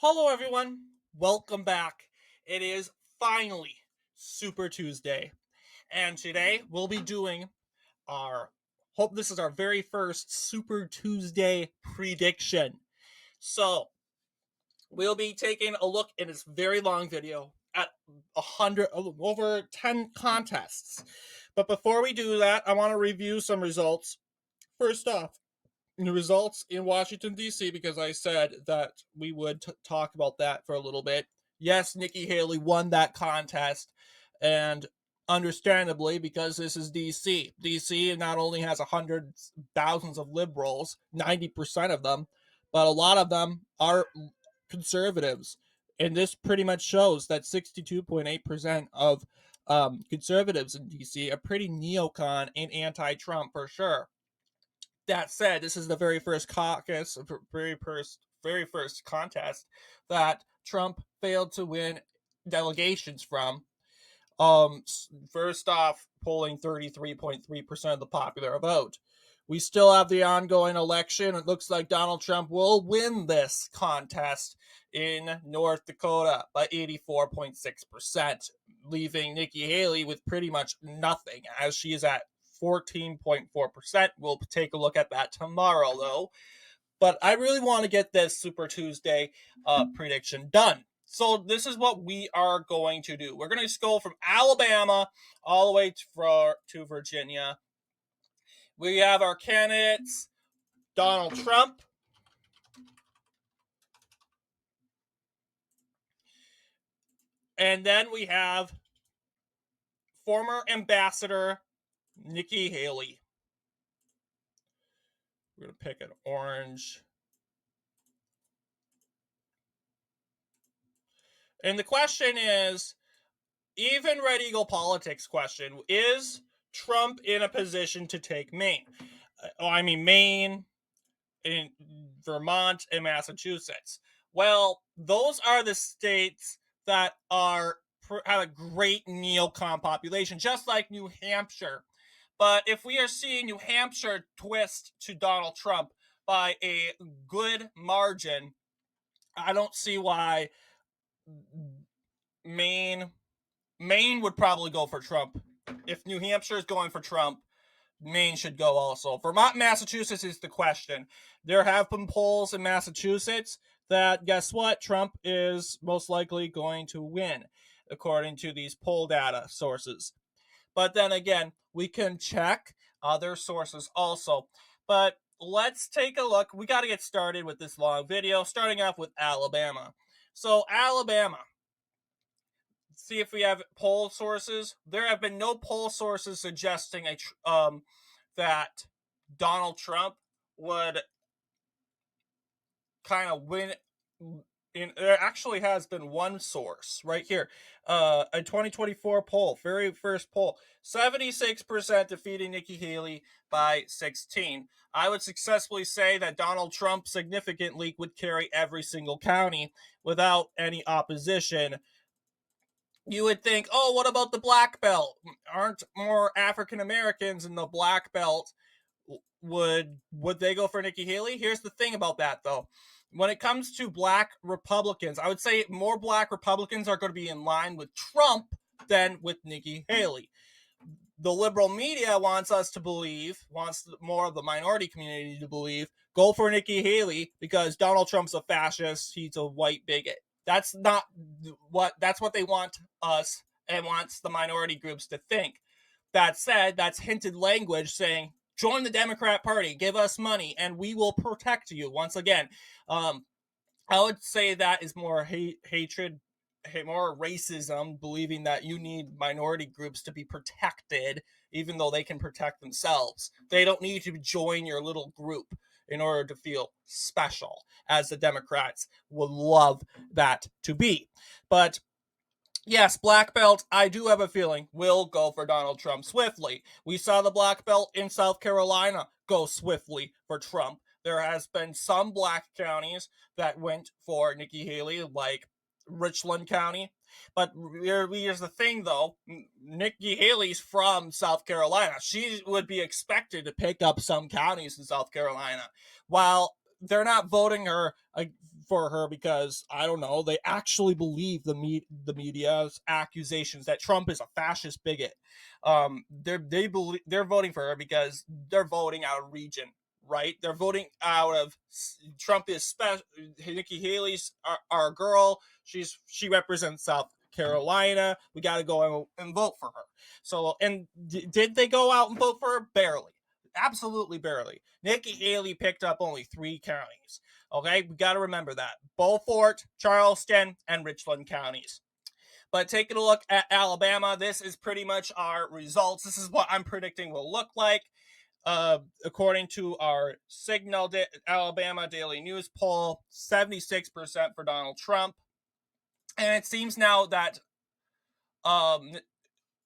Hello, everyone. Welcome back. It is finally Super Tuesday, and today we'll be doing our. Hope this is our very first Super Tuesday prediction. So we'll be taking a look in this very long video at 100 over 10 contests. But before we do that, I want to review some results. First off, the results in Washington, D.C., because I said that we would talk about that for a little bit. Yes, Nikki Haley won that contest, and understandably, because this is D.C. D.C. not only has hundreds, thousands of liberals, 90% of them, but a lot of them are conservatives. And this pretty much shows that 62.8% of conservatives in D.C. are pretty neocon and anti-Trump for sure. That said, this is the very first caucus, very first contest that Trump failed to win delegations from. First off, polling 33.3% of the popular vote. We still have the ongoing election. It looks like Donald Trump will win this contest in North Dakota by 84.6%, leaving Nikki Haley with pretty much nothing, as she is at 14.4%. We'll take a look at that tomorrow, though. But I really want to get this Super Tuesday prediction done. So this is what we are going to do. We're going to go from Alabama all the way to Virginia. We have our candidates, Donald Trump, and then we have former ambassador Nikki Haley. We're going to pick an orange. And the question is, even Red Eagle politics question, is Trump in a position to take Maine? Maine, in Vermont, and Massachusetts. Well, those are the states that have a great neocon population, just like New Hampshire. But if we are seeing New Hampshire twist to Donald Trump by a good margin, I don't see why Maine would probably go for Trump. If New Hampshire is going for Trump, Maine should go also. Vermont, Massachusetts is the question. There have been polls in Massachusetts that, guess what? Trump is most likely going to win, according to these poll data sources. But then again, we can check other sources also. But let's take a look. We got to get started with this long video, starting off with Alabama. So, Alabama. See if we have poll sources. There have been no poll sources suggesting that Donald Trump would kind of win. There actually has been one source right here, a 2024 poll, very first poll, 76% defeating Nikki Haley by 16. I would successfully say that Donald Trump significantly would carry every single county without any opposition. You would think, oh, what about the black belt? Aren't more African Americans in the black belt? Would they go for Nikki Haley? Here's the thing about that, though. When it comes to black Republicans, I would say more black Republicans are going to be in line with Trump than with Nikki Haley. The liberal media wants more of the minority community to believe, go for Nikki Haley because Donald Trump's a fascist, he's a white bigot. That's what they want us and wants the minority groups to think. That said, that's hinted language saying, join the Democrat Party, give us money, and we will protect you. Once again, I would say that is more hatred, more racism, believing that you need minority groups to be protected, even though they can protect themselves. They don't need to join your little group in order to feel special, as the Democrats would love that to be. But yes, black belt, I do have a feeling, will go for Donald Trump swiftly. We saw the black belt in South Carolina go swiftly for Trump. There has been some black counties that went for Nikki Haley, like Richland County. But here's the thing, though. Nikki Haley's from South Carolina. She would be expected to pick up some counties in South Carolina. While they're not voting her for her because I don't know, they actually believe the media's accusations that Trump is a fascist bigot. They're voting for her because they're voting out of region, right? They're voting out of Trump is special. Nikki Haley's our girl. She represents South Carolina. We got to go and vote for her. So, and did they go out and vote for her? Barely. Absolutely barely. Nikki Haley picked up only 3 counties. Okay, we got to remember that. Beaufort, Charleston, and Richland counties. But taking a look at Alabama, this is pretty much our results. This is what I'm predicting will look like. According to our Signal Alabama Daily News poll, 76% for Donald Trump. And it seems now that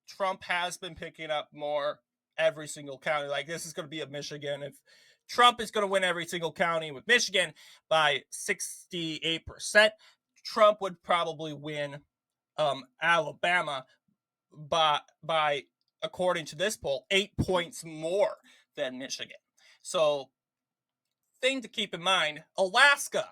Trump has been picking up more every single county. Like, this is going to be a Michigan. If Trump is going to win every single county with Michigan by 68%, Trump would probably win Alabama by according to this poll 8 points more than Michigan. So, thing to keep in mind, Alaska.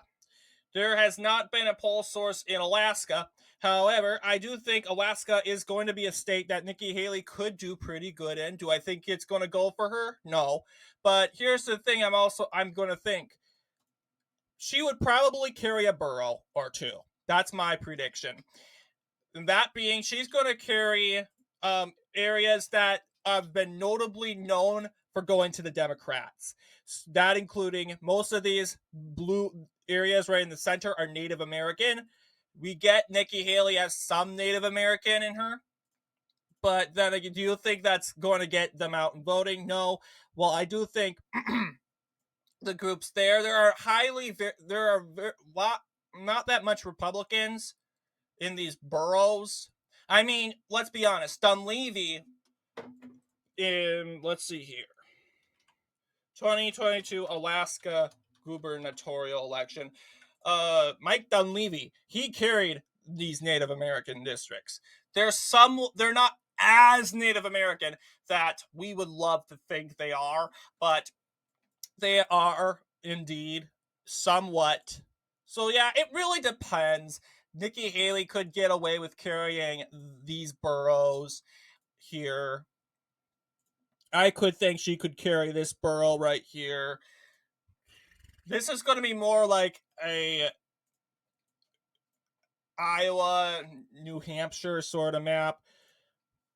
There has not been a poll source in Alaska. However, I do think Alaska is going to be a state that Nikki Haley could do pretty good in. Do I think it's going to go for her? No. But here's the thing I'm going to think. She would probably carry a borough or two. That's my prediction. And that being, she's going to carry areas that have been notably known for going to the Democrats. That including most of these blue areas right in the center are Native American. We get Nikki Haley as some Native American in her, but then again, do you think that's going to get them out and voting? No. Well, I do think the groups there are not that much Republicans in these boroughs. I mean, let's be honest. Dunleavy let's see here, 2022 Alaska gubernatorial election. Mike Dunleavy, he carried these Native American districts. They're not as Native American that we would love to think they are, but they are indeed somewhat. So yeah, it really depends. Nikki Haley could get away with carrying these boroughs here. I could think she could carry this borough right here. This is going to be more like a Iowa, New Hampshire sort of map.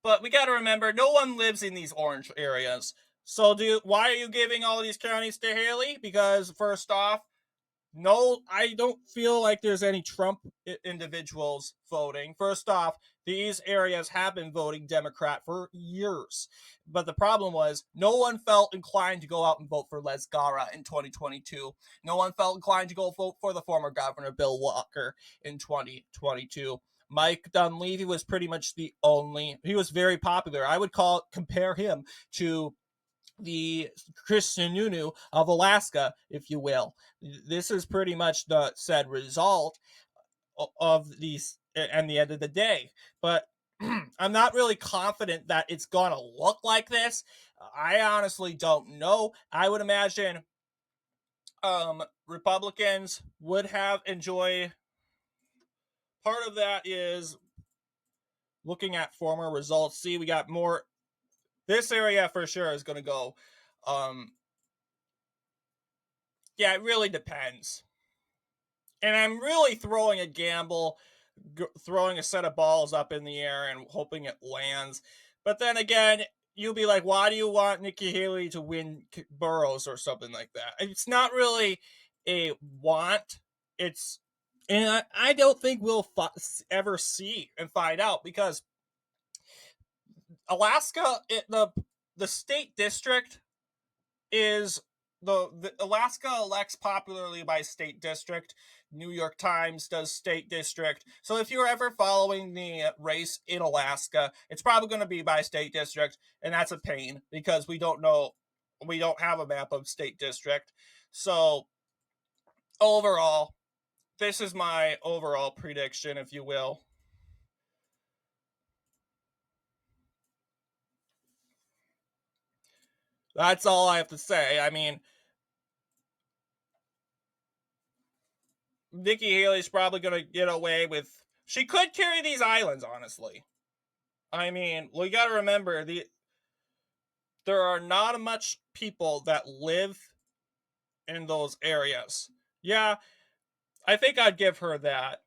But we got to remember, no one lives in these orange areas. So why are you giving all these counties to Haley? Because first off, no, I don't feel like there's any Trump individuals voting. First off, these areas have been voting Democrat for years. But the problem was no one felt inclined to go out and vote for Les Gara in 2022. No one felt inclined to go vote for the former governor, Bill Walker, in 2022. Mike Dunleavy was pretty much he was very popular. I would compare him to the Christian Nunu of Alaska, if you will. This is pretty much the said result of these and the end of the day. But I'm not really confident that it's going to look like this. I honestly don't know. I would imagine Republicans would have enjoy. Part of that is looking at former results. See, we got more. This area for sure is going to go. Yeah, it really depends. And I'm really throwing a gamble, throwing a set of balls up in the air and hoping it lands. But then again, you'll be like, why do you want Nikki Haley to win boroughs or something like that? It's not really a want. And I don't think we'll ever see and find out because Alaska, the state district is the Alaska elects popularly by state district. New York Times does state district. So if you're ever following the race in Alaska, it's probably going to be by state district, and that's a pain because we don't have a map of state district. So overall, this is my overall prediction, if you will. That's all I have to say. I mean, Nikki Haley's probably going to get away with. She could carry these islands, honestly. I mean, we got to remember there are not much people that live in those areas. Yeah, I think I'd give her that.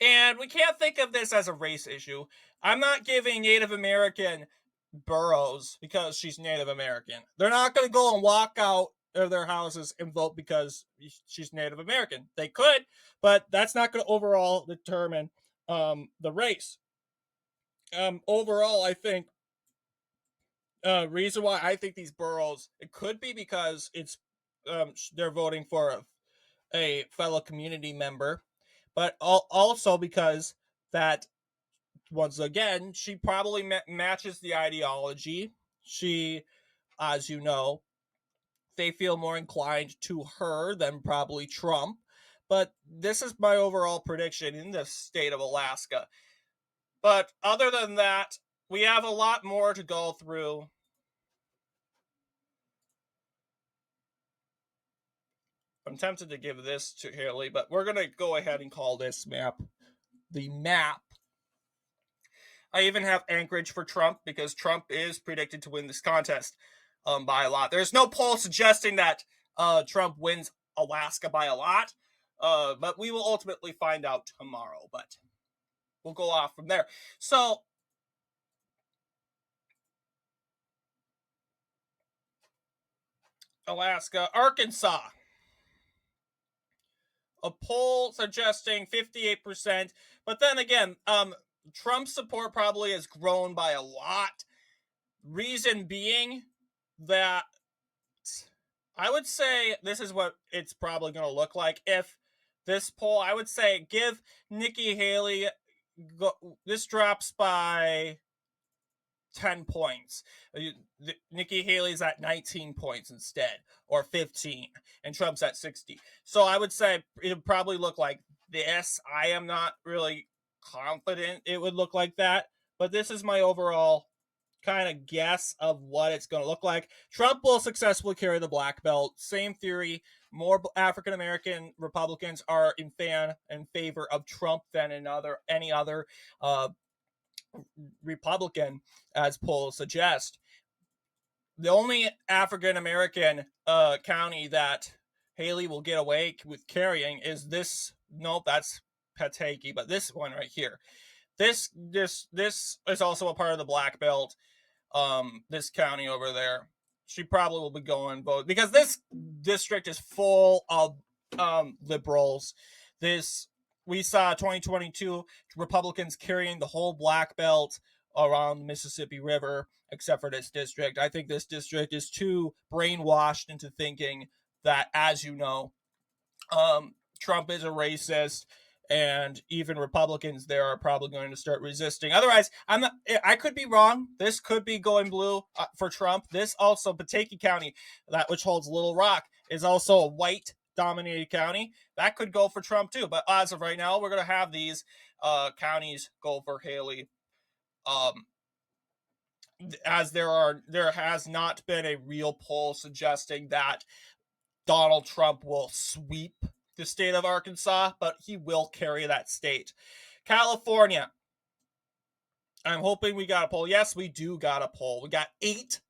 And we can't think of this as a race issue. I'm not giving Native American boroughs because she's Native American. They're not going to go and walk out of their houses and vote because she's Native American. They could, but that's not going to overall determine the race. Overall, I think reason why I think these boroughs, it could be because it's they're voting for a fellow community member, but also because that once again she probably matches the ideology. She, as you know, they feel more inclined to her than probably Trump. But this is my overall prediction in the state of Alaska. But other than that, we have a lot more to go through. I'm tempted to give this to Haley, but we're going to go ahead and call this map the map. I even have Anchorage for Trump because Trump is predicted to win this contest by a lot. There's no poll suggesting that Trump wins Alaska by a lot, but we will ultimately find out tomorrow. But we'll go off from there. So, Alaska, Arkansas. A poll suggesting 58%. But then again, Trump's support probably has grown by a lot. Reason being that I would say this is what it's probably going to look like. If this poll, I would say give Nikki Haley, this drops by 10 points. Nikki Haley's at 19 points instead, or 15, and Trump's at 60. So I would say it would probably look like this. I am not really confident it would look like that, but this is my overall kind of guess of what it's going to look like. Trump will successfully carry the black belt. Same theory. More African American Republicans are in favor of Trump than any other Republican, as polls suggest. The only African American county that Haley will get away with carrying is this. Nope, that's Pataki, but this one right here. This is also a part of the Black Belt. This county over there, she probably will be going vote because this district is full of liberals. This we saw 2022 Republicans carrying the whole Black Belt around the Mississippi River, except for this district. I think this district is too brainwashed into thinking that, as you know, Trump is a racist, and even Republicans there are probably going to start resisting. Otherwise, I'm not. I could be wrong. This could be going blue for Trump. This also Pataki County, that which holds Little Rock, is also a white dominated county. That could go for Trump too. But as of right now, we're going to have these counties go for Haley. As there has not been a real poll suggesting that Donald Trump will sweep the state of Arkansas, but he will carry that state. California. I'm hoping we got a poll. Yes, we do got a poll. We got 8%.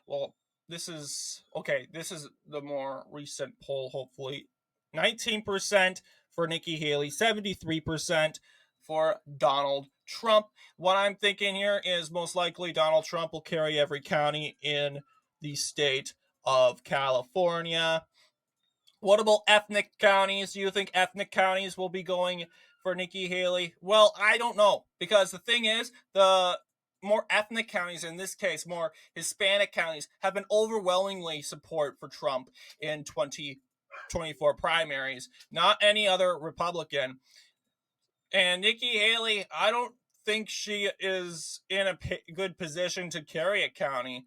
Well, this is okay. This is the more recent poll, hopefully. 19% for Nikki Haley, 73% for Donald Trump. What I'm thinking here is most likely Donald Trump will carry every county in the state of California. What about ethnic counties? Do you think ethnic counties will be going for Nikki Haley? Well, I don't know, because the thing is, the more ethnic counties, in this case, more Hispanic counties, have been overwhelmingly support for Trump in 2024 primaries, not any other Republican. And Nikki Haley, I don't think she is in a good position to carry a county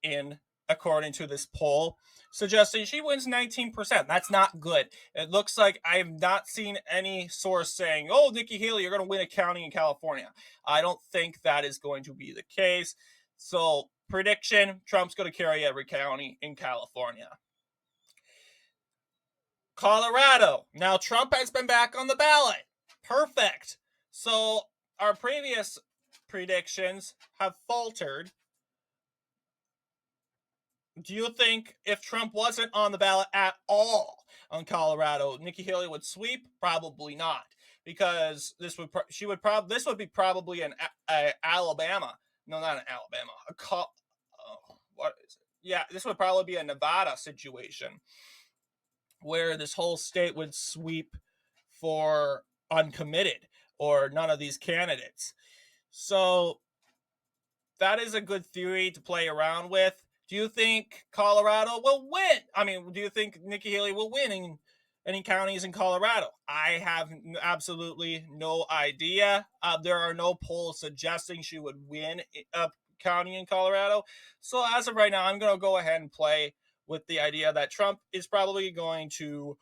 in according to this poll, suggesting she wins 19%. That's not good. It looks like I have not seen any source saying, oh, Nikki Haley, you're going to win a county in California. I don't think that is going to be the case. So, prediction, Trump's going to carry every county in California. Colorado. Now Trump has been back on the ballot. Perfect. So our previous predictions have faltered. Do you think if Trump wasn't on the ballot at all on Colorado, Nikki Haley would sweep? Probably not, because this would be probably an Alabama. No, not an Alabama. What is it? Yeah, this would probably be a Nevada situation where this whole state would sweep for uncommitted or none of these candidates. So that is a good theory to play around with. Do you think Colorado will win? I mean, do you think Nikki Haley will win in any counties in Colorado? I have absolutely no idea. There are no polls suggesting she would win a county in Colorado. So as of right now, I'm going to go ahead and play with the idea that Trump is probably going to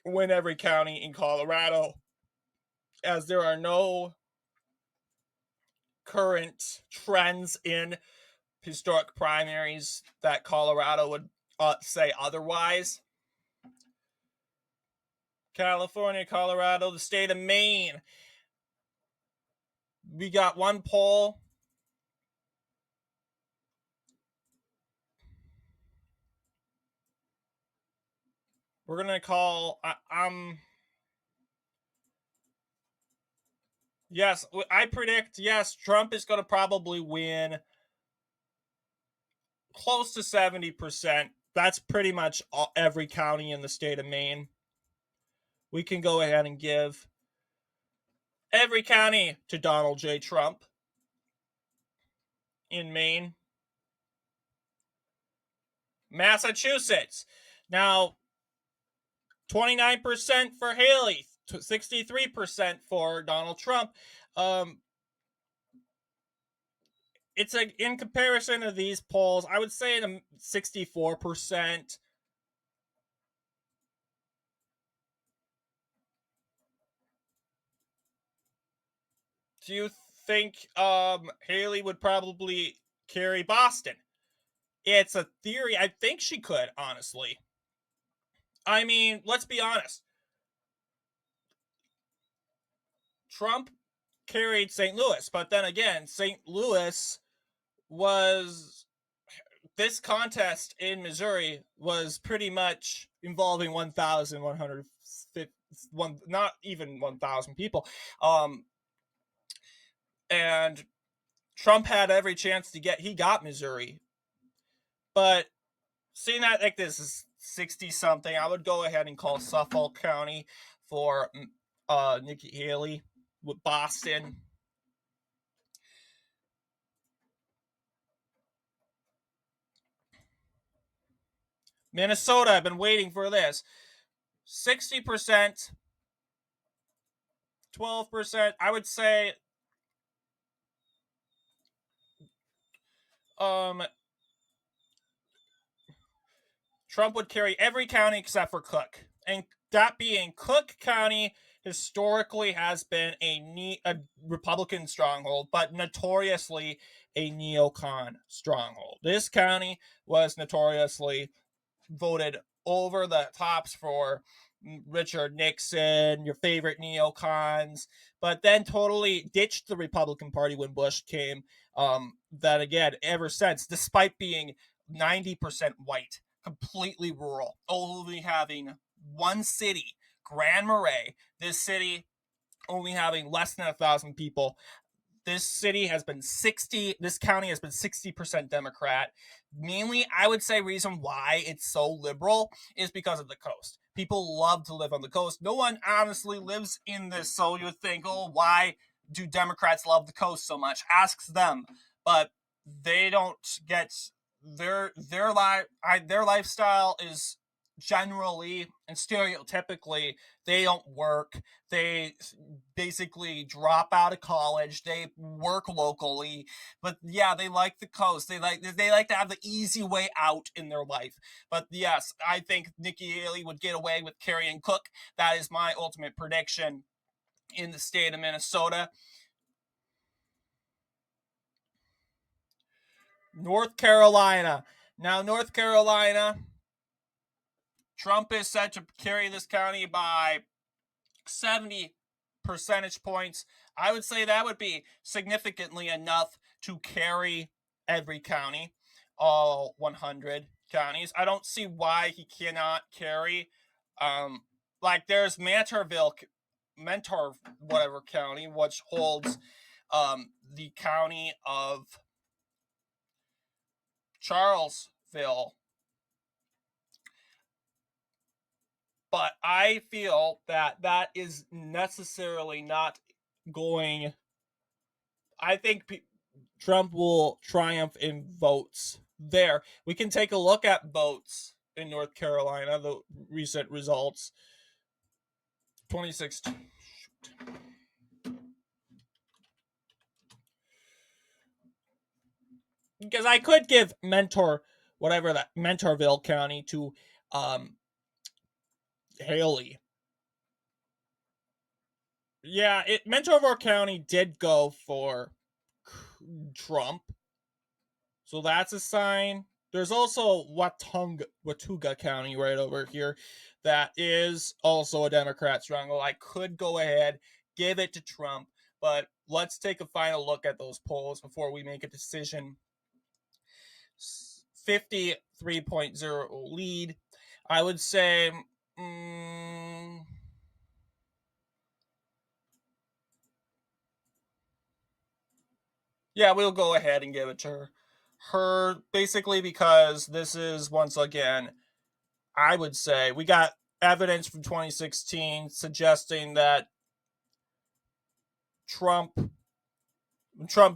win every county in Colorado, as there are no current trends in historic primaries that Colorado would say otherwise. California, Colorado, the state of Maine. We got one poll. We're gonna call. Yes, I predict. Yes, Trump is gonna probably win close to 70%. That's pretty much every county in the state of Maine. We can go ahead and give every county to Donald J. Trump in Maine. Massachusetts. Now, 29% for Haley, 63% for Donald Trump. It's like in comparison to these polls, I would say 64%. Do you think Haley would probably carry Boston? It's a theory. I think she could, honestly. I mean, let's be honest. Trump carried St. Louis, but then again, St. Louis was this contest in Missouri was pretty much involving 1,150, not even 1,000 people. And Trump had every chance to he got Missouri. But seeing that like this is 60 something, I would go ahead and call Suffolk County for Nikki Haley with Boston. Minnesota, I've been waiting for this. 60%, 12%. I would say Trump would carry every county except for Cook. And that being Cook County historically has been a Republican stronghold, but notoriously a neocon stronghold. This county was notoriously voted over the tops for Richard Nixon, your favorite neocons, but then totally ditched the Republican Party when Bush came. That again, ever since, despite being 90% white, completely rural, only having one city, Grand Marais, this city only having less than 1,000 people, this county has been 60% Democrat. Mainly, I would say reason why it's so liberal is because of the coast. People love to live on the coast. No one honestly lives in this, so you would think, oh, why do Democrats love the coast so much? Asks them. But they don't get their lifestyle is generally and stereotypically they don't work. They basically drop out of college. They work locally, but yeah, they like the coast. They like to have the easy way out in their life. But yes, I think Nikki Haley would get away with carrying Cook. That is my ultimate prediction in the state of Minnesota. North Carolina. Now, North Carolina, Trump is set to carry this county by 70 percentage points. I would say that would be significantly enough to carry every county, all 100 counties. I don't see why he cannot carry. Like there's Mentor, whatever county, which holds the county of Charlesville. But I feel that that is necessarily not going. I think Trump will triumph in votes there. We can take a look at votes in North Carolina, the recent results. 2016. Because I could give whatever that Mentorville County to Haley. Yeah, Mentorville County did go for Trump, so that's a sign. There's also Watauga County right over here that is also a Democrat stronghold. I could go ahead, give it to Trump, but let's take a final look at those polls before we make a decision. 53.0 lead. I would say yeah, we'll go ahead and give it to her. Her, basically, because this is, once again, I would say, we got evidence from 2016 suggesting that Trump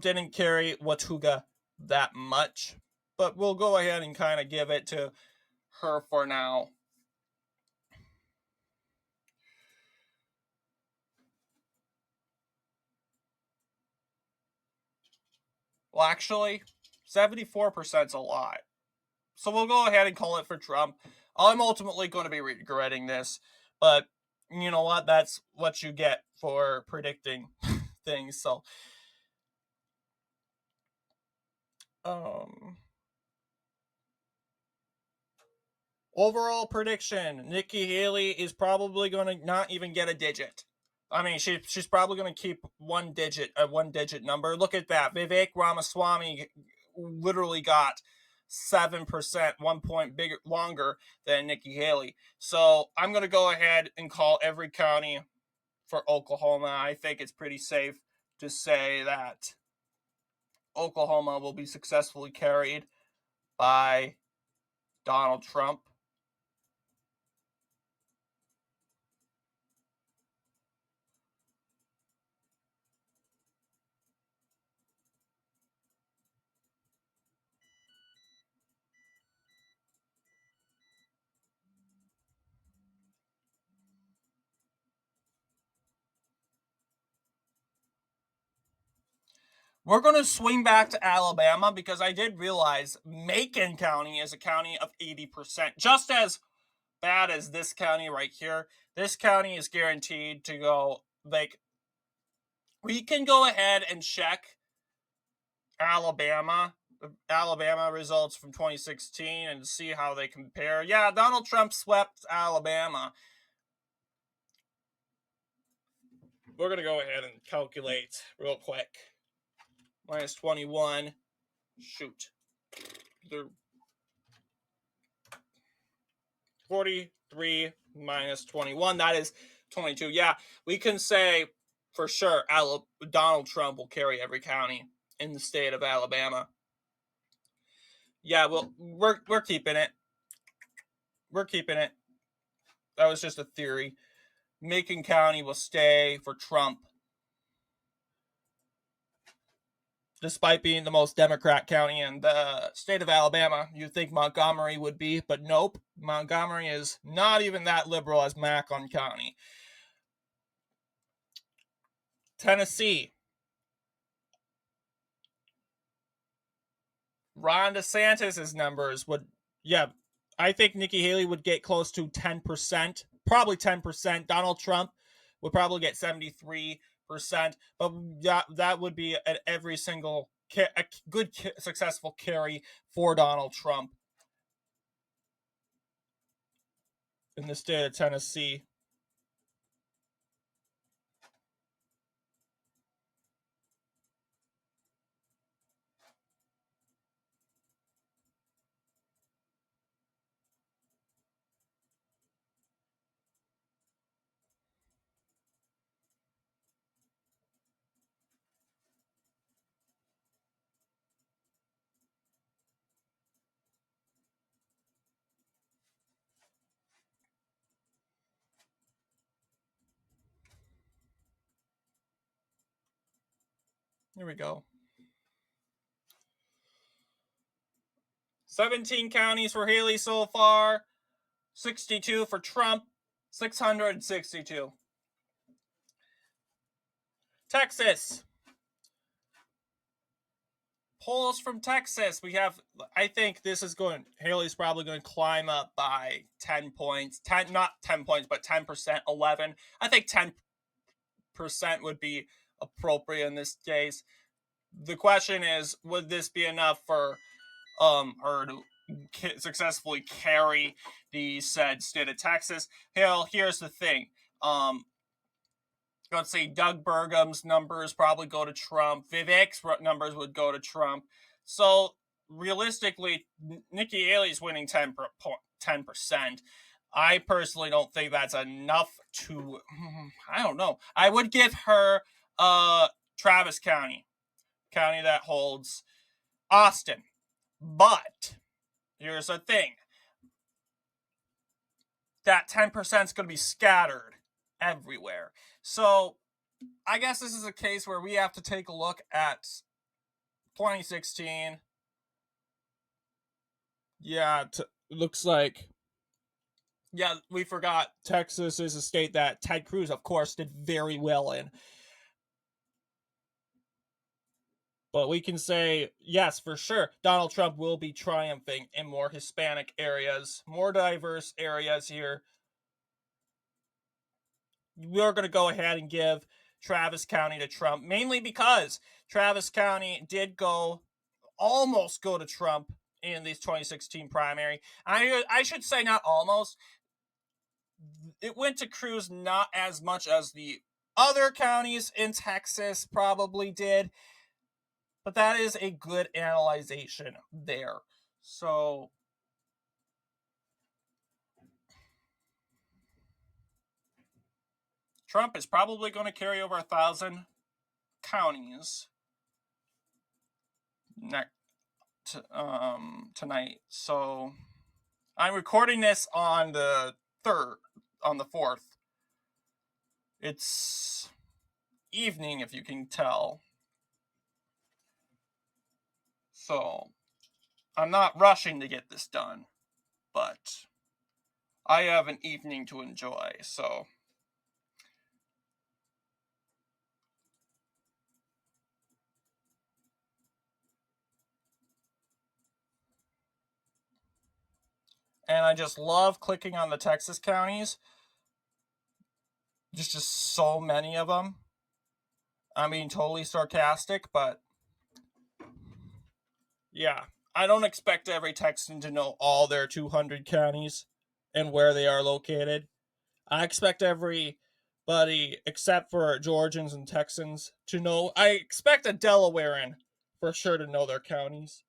didn't carry Watauga that much. But we'll go ahead and kind of give it to her for now. Well, actually, 74% is a lot. So we'll go ahead and call it for Trump. I'm ultimately going to be regretting this, but you know what? That's what you get for predicting things. So, overall prediction: Nikki Haley is probably going to not even get a digit. I mean, she's probably going to keep a one digit number. Look at that. Vivek Ramaswamy literally got 7%, 1 point bigger, longer than Nikki Haley. So I'm going to go ahead and call every county for Oklahoma. I think it's pretty safe to say that Oklahoma will be successfully carried by Donald Trump. We're going to swing back to Alabama because I did realize Macon County is a county of 80%. Just as bad as this county right here, this county is guaranteed to go, like, we can go ahead and check Alabama results from 2016 and see how they compare. Yeah, Donald Trump swept Alabama. We're going to go ahead and calculate real quick. Minus 21. Shoot. They're 43 minus 21. That is 22. Yeah, we can say for sure Donald Trump will carry every county in the state of Alabama. Yeah, well, we're keeping it. We're keeping it. That was just a theory. Macon County will stay for Trump. Despite being the most Democrat county in the state of Alabama, you'd think Montgomery would be, but nope. Montgomery is not even that liberal as Macon County. Tennessee. Ron DeSantis' numbers would, yeah, I think Nikki Haley would get close to 10%, probably 10%. Donald Trump would probably get 73%, but that would be at every single a good successful carry for Donald Trump. in the state of Tennessee. Here we go. 17 counties for Haley so far, 62 for Trump, 662. Texas. Polls from Texas. We have, I think this is going, Haley's probably going to climb up by 10 points. 10, not 10 points, but 10%, 11. I think 10% would be appropriate in this case. The question is, would this be enough for her to successfully carry the said state of Texas? Hell, here's the thing. Let's say Doug Burgum's numbers probably go to Trump. Vivek's numbers would go to Trump. So realistically, Nikki Haley's winning 10%. I personally don't think that's enough to. I don't know. I would give her Travis County that holds Austin. But here's the thing. That 10% is going to be scattered everywhere. So I guess this is a case where we have to take a look at 2016. Yeah, looks like. Yeah, we forgot Texas is a state that Ted Cruz, of course, did very well in. But we can say, yes, for sure, Donald Trump will be triumphing in more Hispanic areas, more diverse areas here. We're going to go ahead and give Travis County to Trump, mainly because Travis County did almost go to Trump in these 2016 primary. I should say not almost. It went to Cruz not as much as the other counties in Texas probably did, but that is a good analyzation there. So Trump is probably going to carry over 1,000 counties tonight. So I'm recording this on the 4th. It's evening, if you can tell. So I'm not rushing to get this done, but I have an evening to enjoy, so. And I just love clicking on the Texas counties. There's just so many of them. I'm being totally sarcastic, but yeah. I don't expect every Texan to know all their 200 counties and where they are located. I expect everybody, except for Georgians and Texans, to know. I expect a Delawarean for sure to know their counties.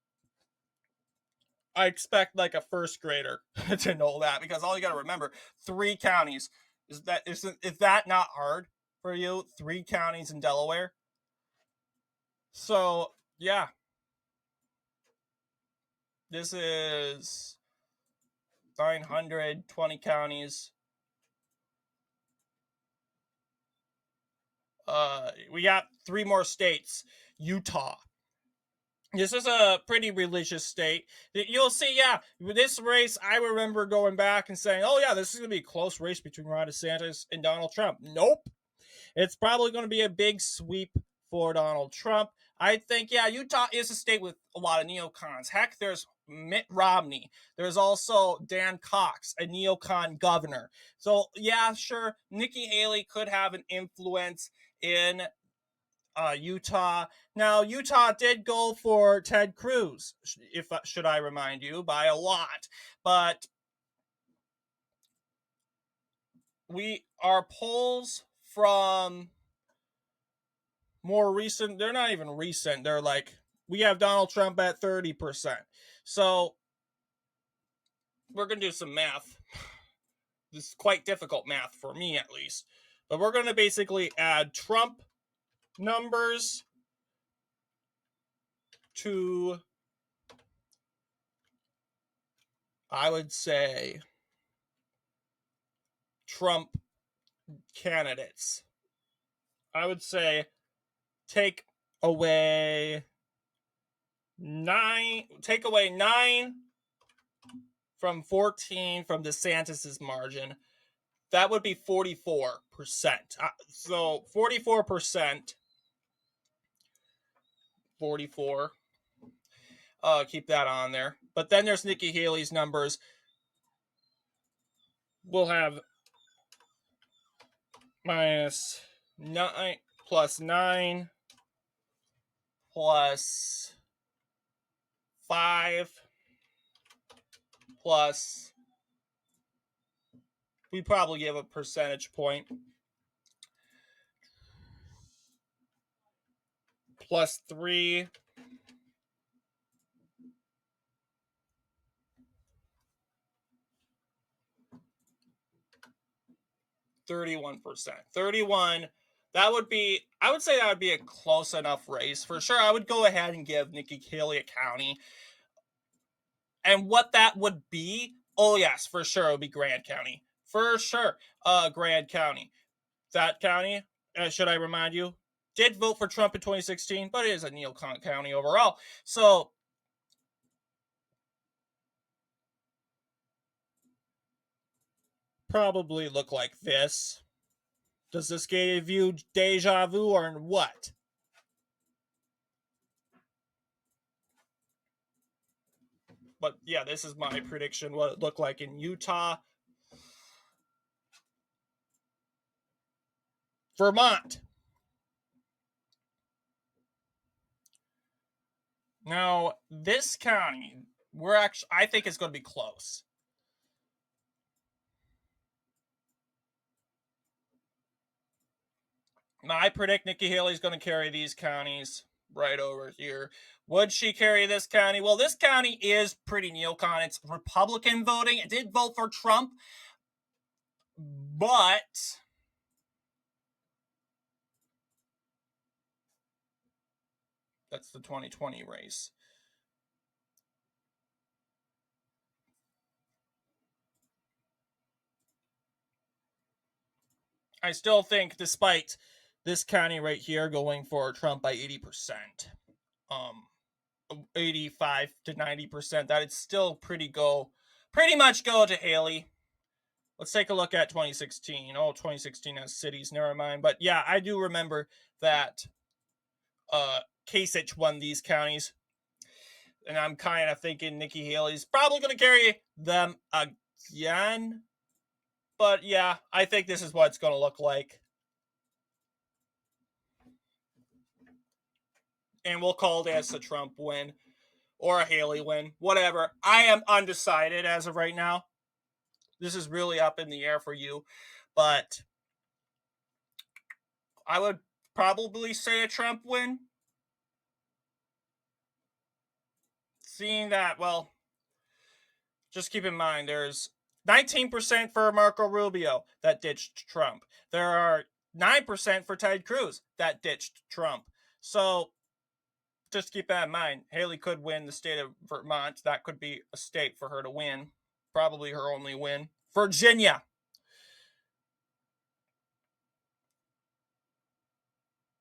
I expect like a first grader to know that, because all you got to remember, 3 counties. Is that not hard for you? 3 counties in Delaware. So yeah, this is 920 counties. We got 3 more states. Utah. This is a pretty religious state. You'll see, yeah, this race, I remember going back and saying, oh, yeah, this is going to be a close race between Ron DeSantis and Donald Trump. Nope. It's probably going to be a big sweep for Donald Trump. I think, yeah, Utah is a state with a lot of neocons. Heck, there's Mitt Romney. There's also Dan Cox, a neocon governor. So, yeah, sure, Nikki Haley could have an influence in Utah. Now, Utah did go for Ted Cruz, should I remind you, by a lot. But our polls from more recent, they're not even recent. They're like, we have Donald Trump at 30%. So we're going to do some math. This is quite difficult math for me, at least. But we're going to basically add Trump numbers to, I would say, Trump candidates. I would say take away nine from 14 from DeSantis's margin. That would be 44%. So 44%, 44. Keep that on there. But then there's Nikki Haley's numbers. We'll have minus 9 plus 9 plus 5 plus, we probably give a percentage point, plus 3 31%. 31, that would be, I would say that would be a close enough race. For sure, I would go ahead and give Nikki Haley a county. And what that would be, oh yes, for sure, it would be Grand County. For sure, Grand County. That county, should I remind you, did vote for Trump in 2016, but it is a neocon county overall. So, probably look like this. Does this give you deja vu or what? But yeah, this is my prediction, what it looked like in Utah. Vermont. Now, this county, I think it's going to be close. Now, I predict Nikki Haley's going to carry these counties right over here. Would she carry this county? Well, this county is pretty neocon. It's Republican voting. It did vote for Trump, but that's the 2020 race. I still think, despite this county right here going for Trump by 80%, 85 to 90%, that it'd still pretty much go to Haley. Let's take a look at 2016. Oh, 2016 has cities, never mind. But yeah, I do remember that Kasich won these counties. And I'm kind of thinking Nikki Haley's probably going to carry them again. But yeah, I think this is what it's going to look like. And we'll call this a Trump win or a Haley win, whatever. I am undecided as of right now. This is really up in the air for you. But I would probably say a Trump win. Seeing that, well, just keep in mind there's 19% for Marco Rubio that ditched Trump. There are 9% for Ted Cruz that ditched Trump. So just keep that in mind. Haley could win the state of Vermont. That could be a state for her to win. Probably her only win. Virginia.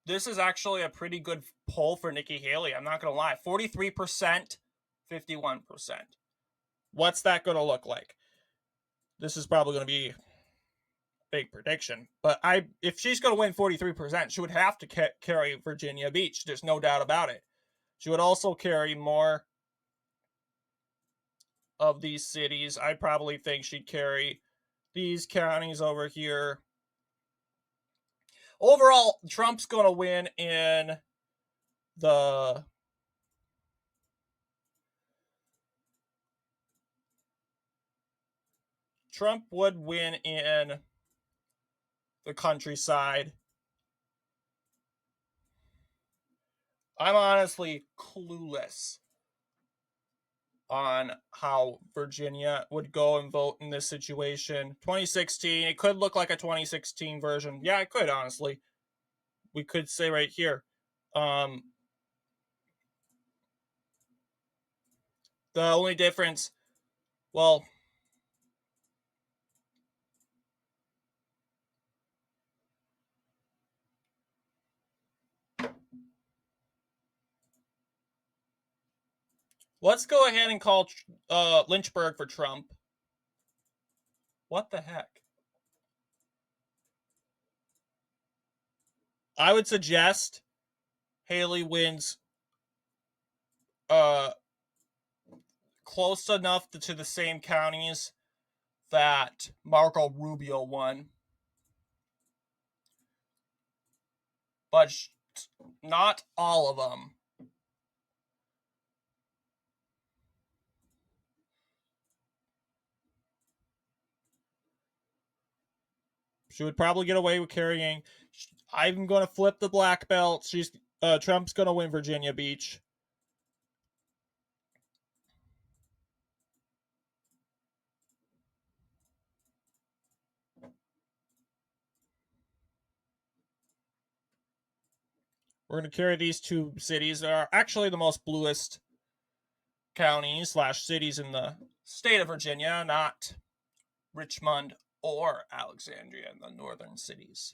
This is actually a pretty good poll for Nikki Haley. I'm not going to lie. 43%, 51%. What's that going to look like? This is probably going to be big prediction, but if she's going to win 43%, she would have to carry Virginia Beach. There's no doubt about it. She would also carry more of these cities. I probably think she'd carry these counties over here. Overall, Trump's going to win in the Trump would win in the countryside. I'm honestly clueless on how Virginia would go and vote in this situation. 2016, it could look like a 2016 version. Yeah, it could, honestly. We could say right here. The only difference, well, let's go ahead and call Lynchburg for Trump. What the heck? I would suggest Haley wins uh close enough to the same counties that Marco Rubio won, but not all of them. She would probably get away with carrying. I'm going to flip the black belt. Trump's going to win Virginia Beach. We're going to carry these two cities that are actually the most bluest counties / cities in the state of Virginia, not Richmond or Alexandria in the northern cities.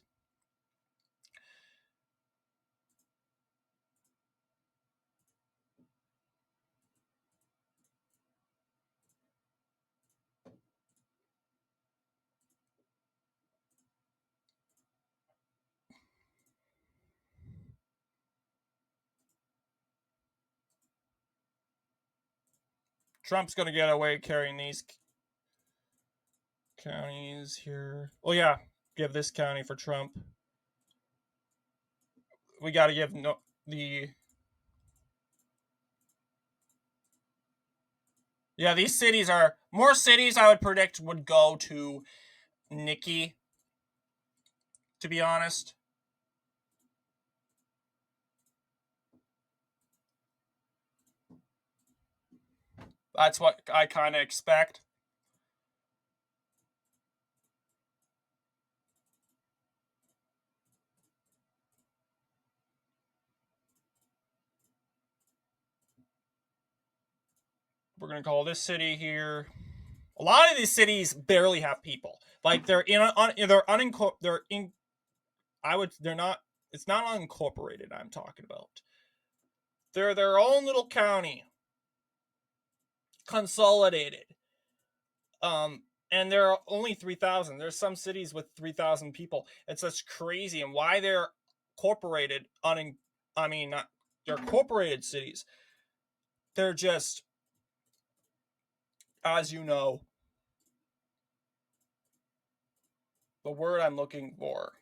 Trump's going to get away carrying these counties here. Oh, yeah. Give this county for Trump. We got to give the. Yeah, these cities are. More cities I would predict would go to Nikki, to be honest. That's what I kind of expect. We're going to call this city here. A lot of these cities barely have people. Like they're they're not. It's not unincorporated. I'm talking about. They're their own little county, consolidated. And there are only 3,000. There's some cities with 3,000 people. It's just crazy, and why they're corporated. Not they're corporated cities. They're just, as you know, the word I'm looking for.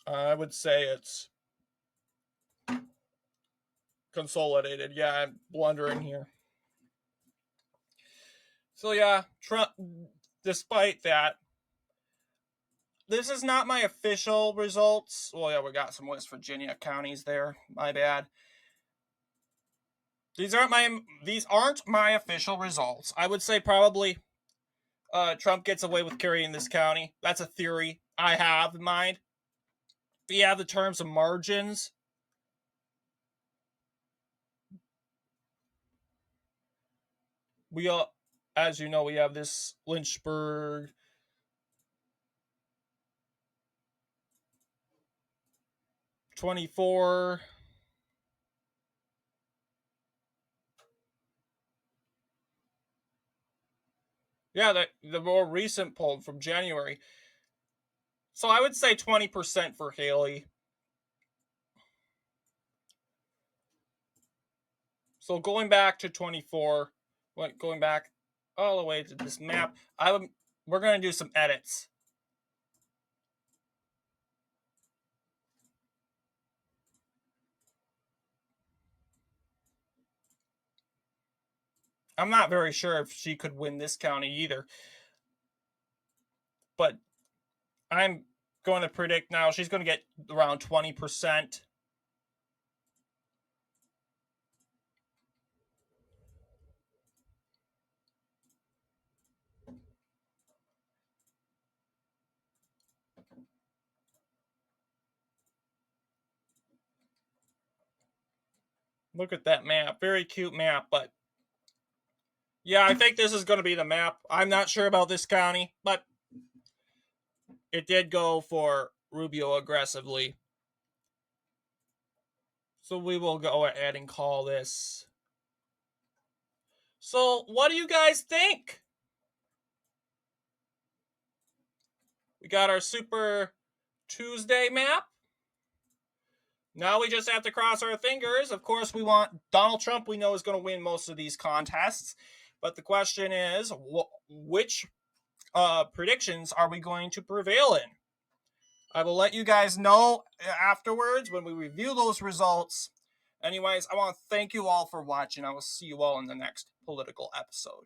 I would say it's consolidated. Yeah, I'm blundering here. So yeah, Trump. Despite that, this is not my official results. Well, yeah, we got some West Virginia counties there. My bad. These aren't my official results. I would say probably Trump gets away with carrying this county. That's a theory I have in mind. We have the terms of margins. We as you know, we have this Lynchburg. '24. Yeah, the more recent poll from January. So I would say 20% for Haley. So going back to 24, going back all the way to this map, we're going to do some edits. I'm not very sure if she could win this county either. But I'm going to predict now she's going to get around 20%. Look at that map. Very cute map, but yeah, I think this is going to be the map. I'm not sure about this county, but it did go for Rubio aggressively. So we will go ahead and call this. So, what do you guys think? We got our Super Tuesday map. Now we just have to cross our fingers. Of course, we want Donald Trump, we know, is going to win most of these contests. But the question is, which predictions are we going to prevail in? I will let you guys know afterwards when we review those results. Anyways, I want to thank you all for watching. I will see you all in the next political episode.